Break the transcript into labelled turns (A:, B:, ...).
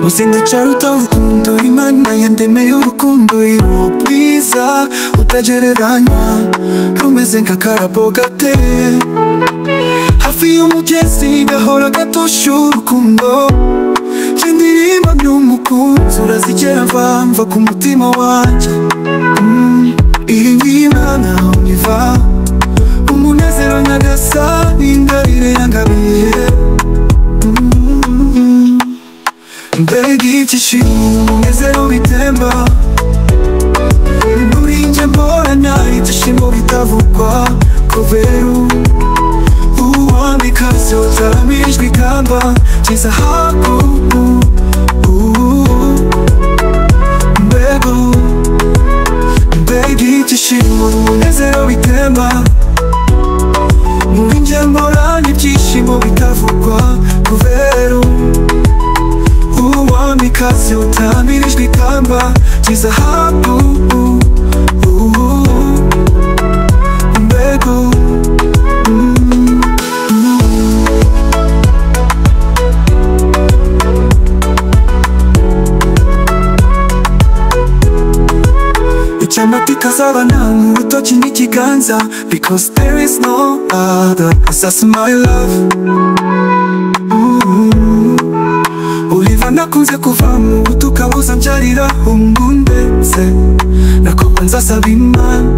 A: uzinducaruta urukundo Imana yandemeye urukundo irubwiza utagereranywa rumeze nk'akarabo gateye hafi y'umugezi gahora gatosha urukundo Jindirimba n'umukunzi urazigera mva ku mutima wanjye Iyi ngimana univa umunezero nyagasani ingabire yangabiye Mbega ibyishimo umunezero bitemba muri njye mbona ibyishimo bitavugwa kubera uwamikazi utaramijwe ikamba cy'izahabu Mbega ibyishimo umunezero bitemba muri njye mbona ibyishimo bitavugwa kubera uwamikazi utamirijwe ikamba cy'izahabu Mbega Icyamati kazabana mu rutoki n'ikiganza Because there is no other That's my love Uliva nakunze kuva mu buto ukabuza mbyarira ndetse nakuba nzasaba Imana